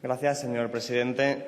Gracias, señor presidente.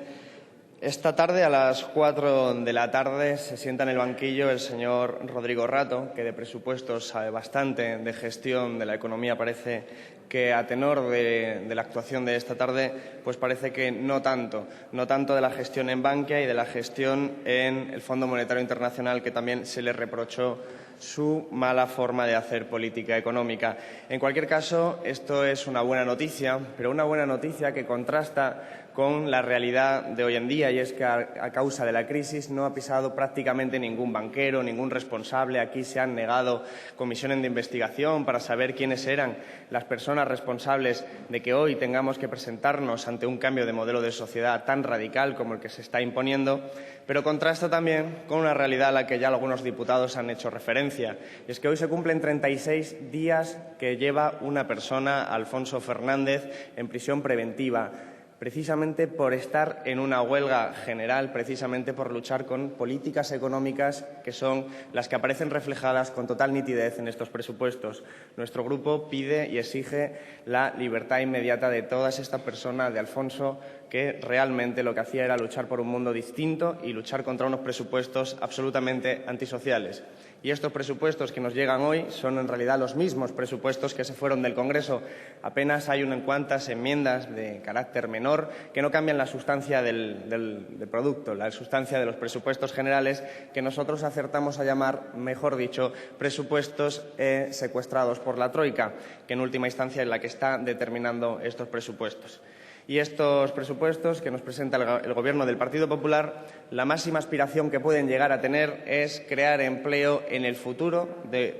Esta tarde, a las 4 de la tarde, se sienta en el banquillo el señor Rodrigo Rato, que de presupuestos sabe bastante, de gestión de la economía parece que, a tenor de la actuación de esta tarde, pues parece que no tanto de la gestión en Bankia y de la gestión en el Fondo Monetario Internacional, que también se le reprochó su mala forma de hacer política económica. En cualquier caso, esto es una buena noticia, pero una buena noticia que contrasta con la realidad de hoy en día, y es que a causa de la crisis no ha pisado prácticamente ningún banquero, ningún responsable. Aquí se han negado comisiones de investigación para saber quiénes eran las personas responsables de que hoy tengamos que presentarnos ante un cambio de modelo de sociedad tan radical como el que se está imponiendo, pero contrasta también con una realidad a la que ya algunos diputados han hecho referencia. Y es que hoy se cumplen 36 días que lleva una persona, Alfonso Fernández, en prisión preventiva, precisamente por estar en una huelga general, precisamente por luchar con políticas económicas que son las que aparecen reflejadas con total nitidez en estos presupuestos. Nuestro grupo pide y exige la libertad inmediata de todas estas personas, de Alfonso, que realmente lo que hacía era luchar por un mundo distinto y luchar contra unos presupuestos absolutamente antisociales. Y estos presupuestos que nos llegan hoy son en realidad los mismos presupuestos que se fueron del Congreso. Apenas hay unas cuantas enmiendas de carácter menor que no cambian la sustancia del producto, la sustancia de los presupuestos generales, que nosotros acertamos a llamar, mejor dicho, presupuestos secuestrados por la Troika, que en última instancia es la que está determinando estos presupuestos. Y estos presupuestos que nos presenta el Gobierno del Partido Popular, la máxima aspiración que pueden llegar a tener es crear empleo en el futuro,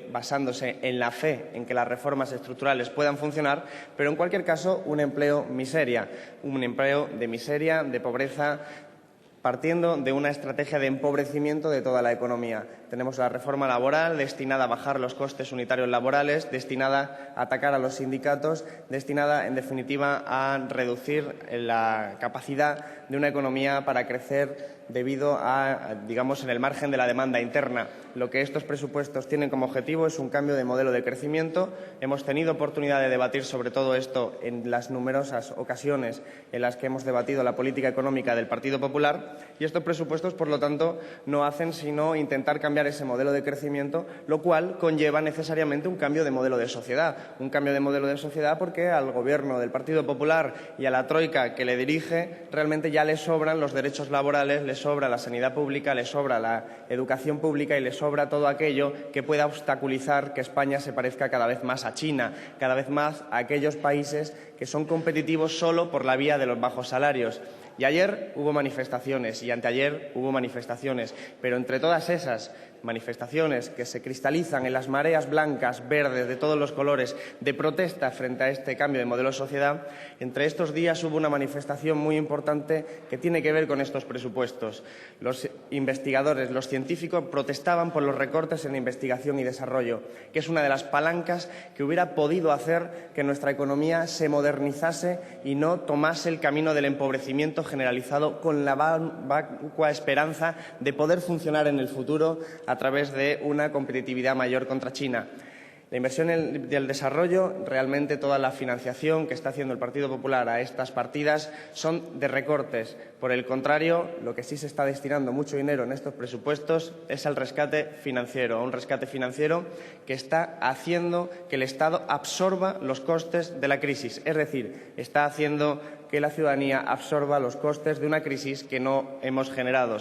basándose en la fe en que las reformas estructurales puedan funcionar, pero en cualquier caso un empleo de miseria, de pobreza, partiendo de una estrategia de empobrecimiento de toda la economía. Tenemos la reforma laboral destinada a bajar los costes unitarios laborales, destinada a atacar a los sindicatos, destinada, en definitiva, a reducir la capacidad de una economía para crecer debido a, digamos, en el margen de la demanda interna. Lo que estos presupuestos tienen como objetivo es un cambio de modelo de crecimiento. Hemos tenido oportunidad de debatir sobre todo esto en las numerosas ocasiones en las que hemos debatido la política económica del Partido Popular, y estos presupuestos, por lo tanto, no hacen sino intentar cambiar ese modelo de crecimiento, lo cual conlleva necesariamente un cambio de modelo de sociedad. Un cambio de modelo de sociedad porque al Gobierno del Partido Popular y a la Troika que le dirige realmente ya le sobran los derechos laborales, le sobra la sanidad pública, le sobra la educación pública y le sobra todo aquello que pueda obstaculizar que España se parezca cada vez más a China, cada vez más a aquellos países que son competitivos solo por la vía de los bajos salarios. Y ayer hubo manifestaciones y anteayer hubo manifestaciones, pero entre todas esas manifestaciones que se cristalizan en las mareas blancas, verdes, de todos los colores, de protesta frente a este cambio de modelo de sociedad, entre estos días hubo una manifestación muy importante que tiene que ver con estos presupuestos. Los investigadores, los científicos protestaban por los recortes en investigación y desarrollo, que es una de las palancas que hubiera podido hacer que nuestra economía se modernizase y no tomase el camino del empobrecimiento generalizado, con la vacua esperanza de poder funcionar en el futuro a través de una competitividad mayor contra China. La inversión y el desarrollo, realmente toda la financiación que está haciendo el Partido Popular a estas partidas son de recortes. Por el contrario, lo que sí se está destinando mucho dinero en estos presupuestos es al rescate financiero, un rescate financiero que está haciendo que el Estado absorba los costes de la crisis, es decir, está haciendo que la ciudadanía absorba los costes de una crisis que no hemos generado.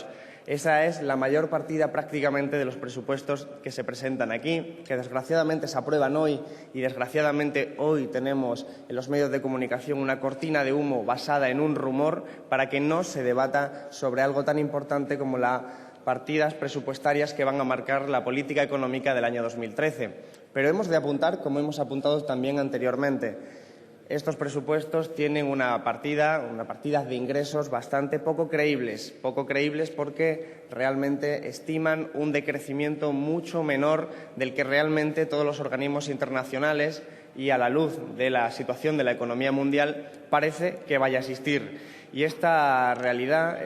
Esa es la mayor partida prácticamente de los presupuestos que se presentan aquí, que desgraciadamente se aprueban hoy y desgraciadamente hoy tenemos en los medios de comunicación una cortina de humo basada en un rumor para que no se debata sobre algo tan importante como las partidas presupuestarias que van a marcar la política económica del año 2013. Pero hemos de apuntar, como hemos apuntado también anteriormente, estos presupuestos tienen una partida de ingresos bastante poco creíbles porque realmente estiman un decrecimiento mucho menor del que realmente todos los organismos internacionales y a la luz de la situación de la economía mundial parece que vaya a existir. Y esta realidad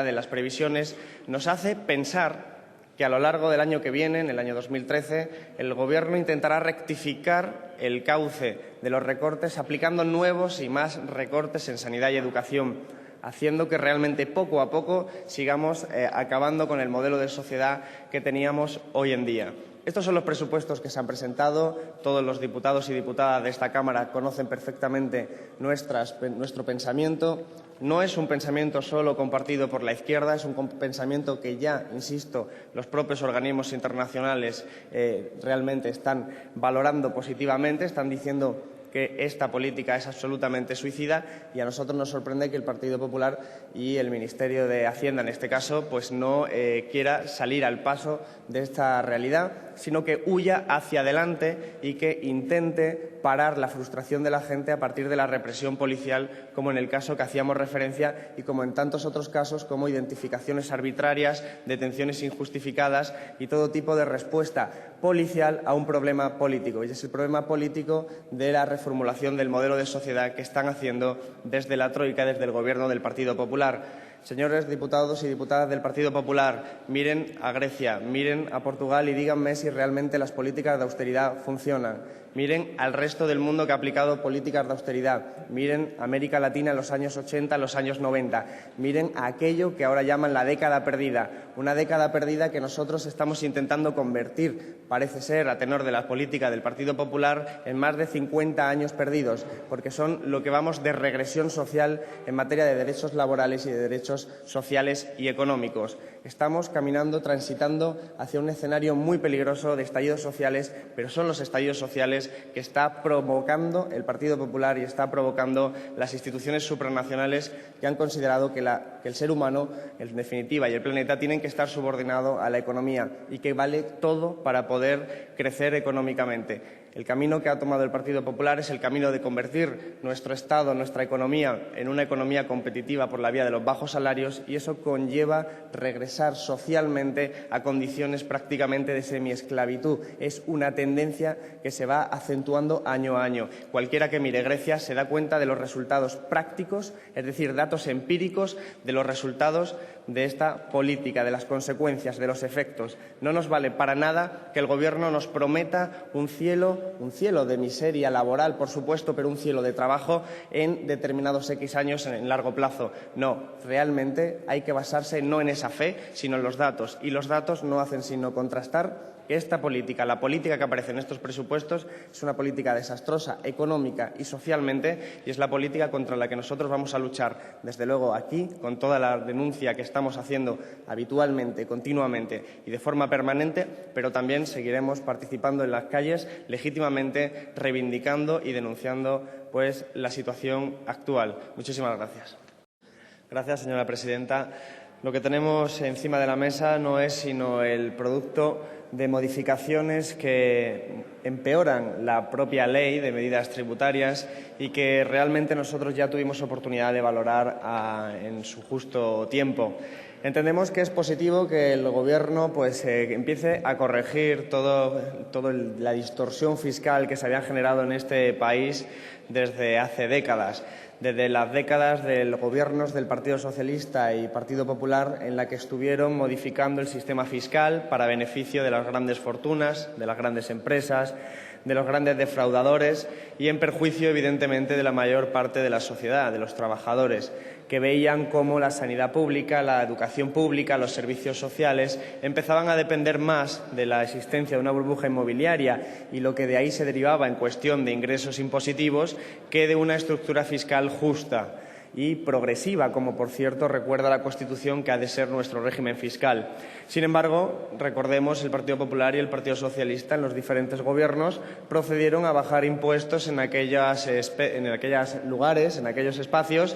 de las previsiones nos hace pensar que a lo largo del año que viene, en el año 2013, el Gobierno intentará rectificar el cauce de los recortes aplicando nuevos y más recortes en sanidad y educación, haciendo que realmente poco a poco sigamos acabando con el modelo de sociedad que teníamos hoy en día. Estos son los presupuestos que se han presentado. Todos los diputados y diputadas de esta Cámara conocen perfectamente nuestro pensamiento. No es un pensamiento solo compartido por la izquierda, es un pensamiento que ya, insisto, los propios organismos internacionales realmente están valorando positivamente, están diciendo que esta política es absolutamente suicida, y a nosotros nos sorprende que el Partido Popular y el Ministerio de Hacienda, en este caso, pues no quiera salir al paso de esta realidad, sino que huya hacia adelante y que intente parar la frustración de la gente a partir de la represión policial, como en el caso que hacíamos referencia y como en tantos otros casos, como identificaciones arbitrarias, detenciones injustificadas y todo tipo de respuesta policial a un problema político. Y es el problema político de la reformulación del modelo de sociedad que están haciendo desde la Troika, desde el Gobierno del Partido Popular. Señores diputados y diputadas del Partido Popular, miren a Grecia, miren a Portugal y díganme si realmente las políticas de austeridad funcionan. Miren al resto del mundo que ha aplicado políticas de austeridad. Miren a América Latina en los años 80, en los años 90. Miren a aquello que ahora llaman la década perdida. Una década perdida que nosotros estamos intentando convertir, parece ser, a tenor de la política del Partido Popular, en más de 50 años perdidos, porque son lo que vamos de regresión social en materia de derechos laborales y de derechos sociales y económicos. Estamos caminando, transitando hacia un escenario muy peligroso de estallidos sociales, pero son los estallidos sociales que está provocando el Partido Popular y está provocando las instituciones supranacionales que han considerado que el ser humano, en definitiva, y el planeta tienen que estar subordinados a la economía y que vale todo para poder crecer económicamente. El camino que ha tomado el Partido Popular es el camino de convertir nuestro Estado, nuestra economía, en una economía competitiva por la vía de los bajos salarios, y eso conlleva regresar socialmente a condiciones prácticamente de semiesclavitud. Es una tendencia que se va acentuando año a año. Cualquiera que mire Grecia se da cuenta de los resultados prácticos, es decir, datos empíricos de los resultados de esta política, de las consecuencias, de los efectos. No nos vale para nada que el Gobierno nos prometa un cielo de miseria laboral, por supuesto, pero un cielo de trabajo en determinados X años en largo plazo. No, realmente hay que basarse no en esa fe, sino en los datos. Y los datos no hacen sino contrastar que esta política, la política que aparece en estos presupuestos, es una política desastrosa económica y socialmente, y es la política contra la que nosotros vamos a luchar, desde luego aquí, con toda la denuncia que estamos haciendo habitualmente, continuamente y de forma permanente, pero también seguiremos participando en las calles legítimamente, reivindicando y denunciando pues la situación actual. Muchísimas gracias. Gracias, señora presidenta. Lo que tenemos encima de la mesa no es sino el producto de modificaciones que empeoran la propia ley de medidas tributarias y que realmente nosotros ya tuvimos oportunidad de valorar en su justo tiempo. Entendemos que es positivo que el Gobierno empiece a corregir toda la distorsión fiscal que se había generado en este país desde hace décadas. Desde las décadas de los gobiernos del Partido Socialista y Partido Popular, en la que estuvieron modificando el sistema fiscal para beneficio de las grandes fortunas, de las grandes empresas, de los grandes defraudadores y en perjuicio, evidentemente, de la mayor parte de la sociedad, de los trabajadores, que veían cómo la sanidad pública, la educación pública, los servicios sociales empezaban a depender más de la existencia de una burbuja inmobiliaria y lo que de ahí se derivaba en cuestión de ingresos impositivos que de una estructura fiscal justa y progresiva, como por cierto recuerda la Constitución que ha de ser nuestro régimen fiscal. Sin embargo, recordemos, el Partido Popular y el Partido Socialista en los diferentes gobiernos procedieron a bajar impuestos en aquellos lugares, en aquellos espacios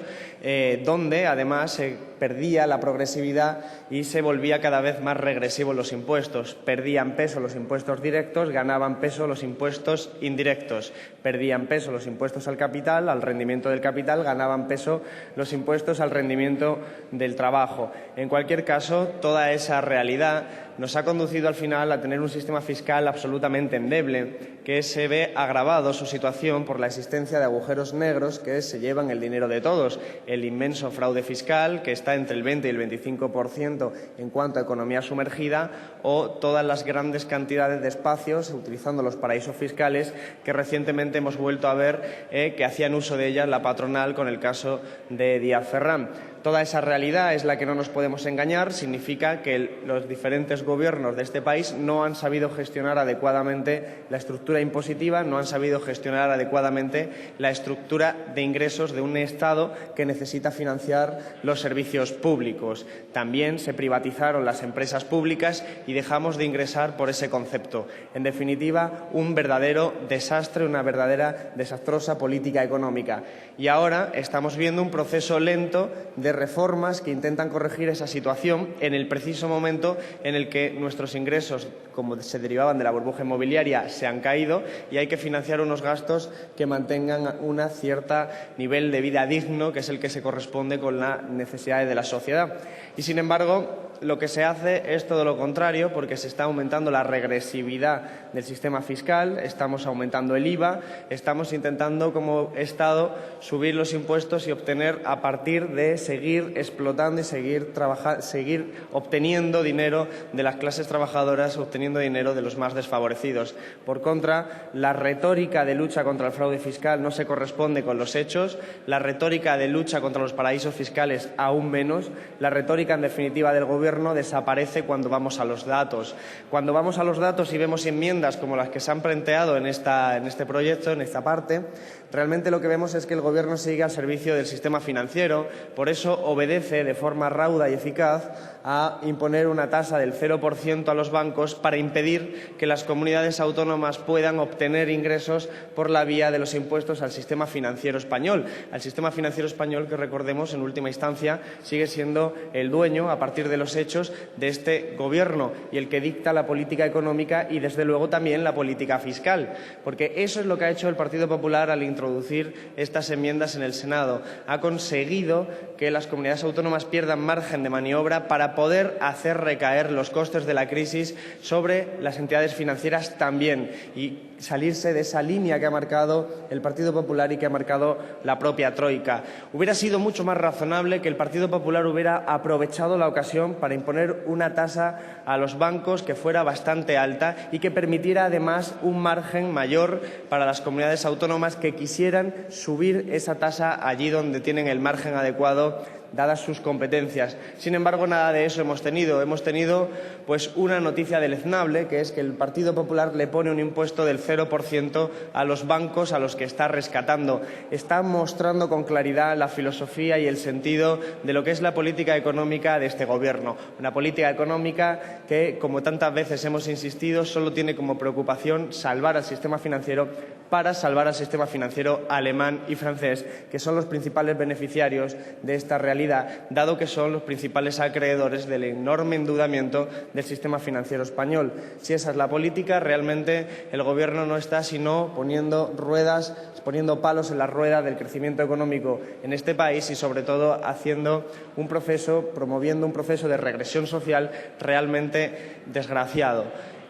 donde además se perdía la progresividad y se volvía cada vez más regresivos los impuestos. Perdían peso los impuestos directos, ganaban peso los impuestos indirectos. Perdían peso los impuestos al capital, al rendimiento del capital, ganaban peso los impuestos al rendimiento del trabajo. En cualquier caso, toda esa realidad nos ha conducido al final a tener un sistema fiscal absolutamente endeble, que se ve agravado su situación por la existencia de agujeros negros que se llevan el dinero de todos, el inmenso fraude fiscal, que está entre el 20 y el 25% en cuanto a economía sumergida, o todas las grandes cantidades de espacios, utilizando los paraísos fiscales, que recientemente hemos vuelto a ver que hacían uso de ellas la patronal con el caso de Díaz Ferrán. Toda esa realidad es la que no nos podemos engañar, significa que los diferentes gobiernos de este país no han sabido gestionar adecuadamente la estructura impositiva, no han sabido gestionar adecuadamente la estructura de ingresos de un Estado que necesita financiar los servicios públicos. También se privatizaron las empresas públicas y dejamos de ingresar por ese concepto. En definitiva, un verdadero desastre, una verdadera desastrosa política económica. Y ahora estamos viendo un proceso lento de reformas que intentan corregir esa situación en el preciso momento en el que nuestros ingresos, como se derivaban de la burbuja inmobiliaria, se han caído y hay que financiar unos gastos que mantengan un cierto nivel de vida digno, que es el que se corresponde con las necesidades de la sociedad. Y, sin embargo, lo que se hace es todo lo contrario, porque se está aumentando la regresividad del sistema fiscal, estamos aumentando el IVA, estamos intentando como Estado subir los impuestos y obtener, a partir de seguir explotando y seguir obteniendo dinero de las clases trabajadoras, obteniendo dinero de los más desfavorecidos. Por contra, la retórica de lucha contra el fraude fiscal no se corresponde con los hechos, la retórica de lucha contra los paraísos fiscales aún menos, la retórica, en definitiva, del Gobierno desaparece cuando vamos a los datos. Cuando vamos a los datos y vemos enmiendas como las que se han planteado en este proyecto, en esta parte, realmente lo que vemos es que el Gobierno sigue al servicio del sistema financiero, por eso obedece de forma rauda y eficaz a imponer una tasa del 0% a los bancos para impedir que las comunidades autónomas puedan obtener ingresos por la vía de los impuestos al sistema financiero español. Al sistema financiero español que, recordemos, en última instancia sigue siendo el dueño, a partir de los hechos, de este Gobierno y el que dicta la política económica y, desde luego, también la política fiscal. Porque eso es lo que ha hecho el Partido Popular al introducir estas enmiendas en el Senado. Ha conseguido que las comunidades autónomas pierdan margen de maniobra para poder hacer recaer los costes de la crisis sobre las entidades financieras también y salirse de esa línea que ha marcado el Partido Popular y que ha marcado la propia Troika. Hubiera sido mucho más razonable que el Partido Popular hubiera aprovechado la ocasión para imponer una tasa a los bancos que fuera bastante alta y que permitiera, además, un margen mayor para las comunidades autónomas que quisieran subir esa tasa allí donde tienen el margen adecuado, dadas sus competencias. Sin embargo, nada de eso hemos tenido. Hemos tenido pues una noticia deleznable, que es que el Partido Popular le pone un impuesto del 0% a los bancos a los que está rescatando. Está mostrando con claridad la filosofía y el sentido de lo que es la política económica de este Gobierno. Una política económica que, como tantas veces hemos insistido, solo tiene como preocupación salvar al sistema financiero para salvar al sistema financiero alemán y francés, que son los principales beneficiarios de esta realidad, dado que son los principales acreedores del enorme endeudamiento del sistema financiero español. Si esa es la política, realmente el Gobierno no está sino poniendo palos en las ruedas del crecimiento económico en este país y, sobre todo, promoviendo un proceso de regresión social realmente desgraciado.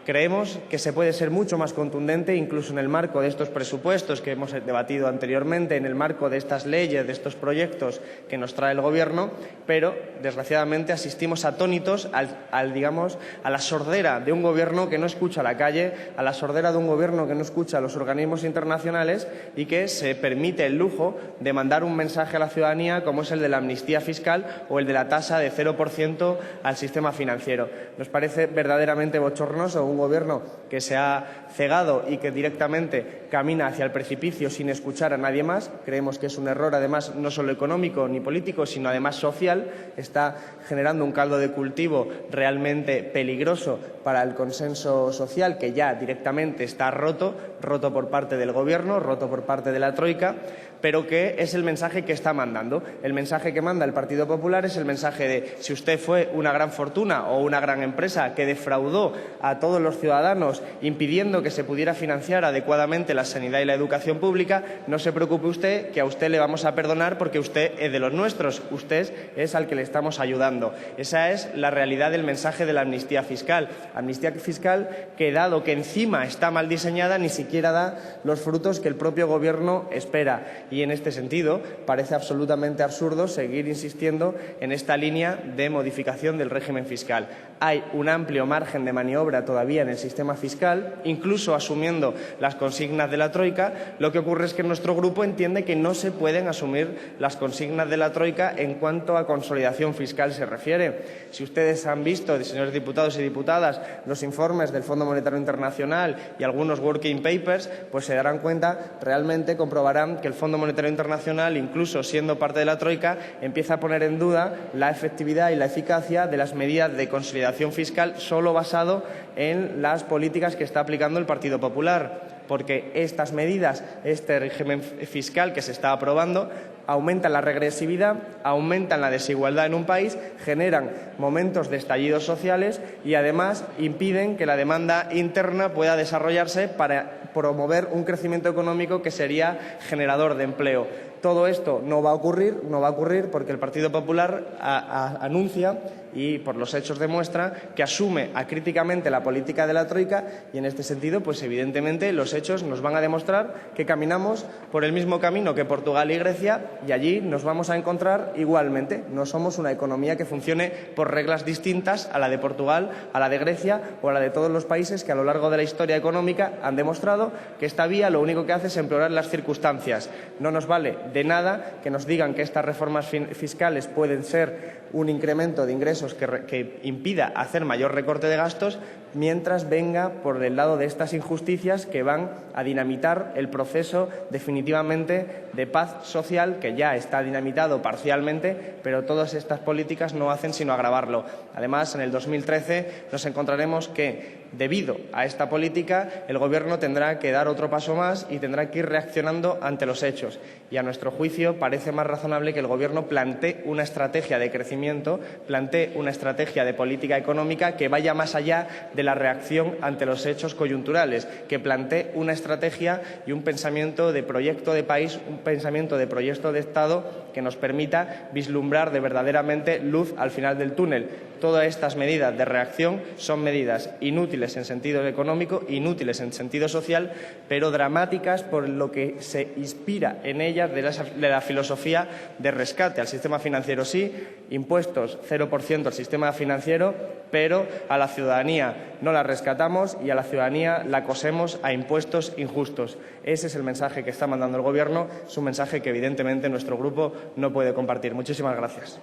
Creemos que se puede ser mucho más contundente, incluso en el marco de estos presupuestos que hemos debatido anteriormente, en el marco de estas leyes, de estos proyectos que nos trae el Gobierno, pero, desgraciadamente, asistimos atónitos a la sordera de un Gobierno que no escucha a la calle, a la sordera de un Gobierno que no escucha a los organismos internacionales y que se permite el lujo de mandar un mensaje a la ciudadanía como es el de la amnistía fiscal o el de la tasa de 0% al sistema financiero. Nos parece verdaderamente bochornoso un Gobierno que se ha cegado y que directamente camina hacia el precipicio sin escuchar a nadie más. Creemos que es un error, además, no solo económico ni político, sino además social. Está generando un caldo de cultivo realmente peligroso para el consenso social, que ya directamente está roto por parte del Gobierno, roto por parte de la Troika. pero que es el mensaje que está mandando. El mensaje que manda el Partido Popular es el mensaje de si usted fue una gran fortuna o una gran empresa que defraudó a todos los ciudadanos impidiendo que se pudiera financiar adecuadamente la sanidad y la educación pública, no se preocupe usted, que a usted le vamos a perdonar porque usted es de los nuestros, usted es al que le estamos ayudando. Esa es la realidad del mensaje de la amnistía fiscal. Amnistía fiscal que, dado que encima está mal diseñada, ni siquiera da los frutos que el propio Gobierno espera. Y en este sentido parece absolutamente absurdo seguir insistiendo en esta línea de modificación del régimen fiscal. Hay un amplio margen de maniobra todavía en el sistema fiscal, incluso asumiendo las consignas de la Troika. Lo que ocurre es que nuestro grupo entiende que no se pueden asumir las consignas de la Troika en cuanto a consolidación fiscal se refiere. Si ustedes han visto, señores diputados y diputadas, los informes del Fondo Monetario Internacional y algunos working papers, pues se darán cuenta, realmente comprobarán que el Fondo Monetario Internacional, incluso siendo parte de la Troika, empieza a poner en duda la efectividad y la eficacia de las medidas de consolidación fiscal solo basado en las políticas que está aplicando el Partido Popular, porque estas medidas, este régimen fiscal que se está aprobando, aumentan la regresividad, aumentan la desigualdad en un país, generan momentos de estallidos sociales y además impiden que la demanda interna pueda desarrollarse para promover un crecimiento económico que sería generador de empleo. Todo esto no va a ocurrir porque el Partido Popular anuncia y por los hechos demuestra que asume acríticamente la política de la Troika y en este sentido, pues evidentemente los hechos nos van a demostrar que caminamos por el mismo camino que Portugal y Grecia y allí nos vamos a encontrar igualmente. No somos una economía que funcione por reglas distintas a la de Portugal, a la de Grecia o a la de todos los países que a lo largo de la historia económica han demostrado que esta vía lo único que hace es empeorar las circunstancias. No nos vale de nada que nos digan que estas reformas fiscales pueden ser un incremento de ingresos que impida hacer mayor recorte de gastos mientras venga por el lado de estas injusticias que van a dinamitar el proceso definitivamente de paz social que ya está dinamitado parcialmente, pero todas estas políticas no hacen sino agravarlo. Además, en el 2013 nos encontraremos que, debido a esta política, el Gobierno tendrá que dar otro paso más y tendrá que ir reaccionando ante los hechos. Y a nuestro juicio parece más razonable que el Gobierno plantee una estrategia de crecimiento, plantee una estrategia de política económica que vaya más allá de la reacción ante los hechos coyunturales, que plantee una estrategia y un pensamiento de proyecto de país, un pensamiento de proyecto de Estado que nos permita vislumbrar de verdaderamente luz al final del túnel. Todas estas medidas de reacción son medidas inútiles en sentido económico, inútiles en sentido social, pero dramáticas por lo que se inspira en ellas de la filosofía de rescate al sistema financiero. Sí, impuestos 0% al sistema financiero, pero a la ciudadanía no la rescatamos y a la ciudadanía la cosemos a impuestos injustos. Ese es el mensaje que está mandando el Gobierno. Es un mensaje que evidentemente nuestro grupo no puede compartir. Muchísimas gracias.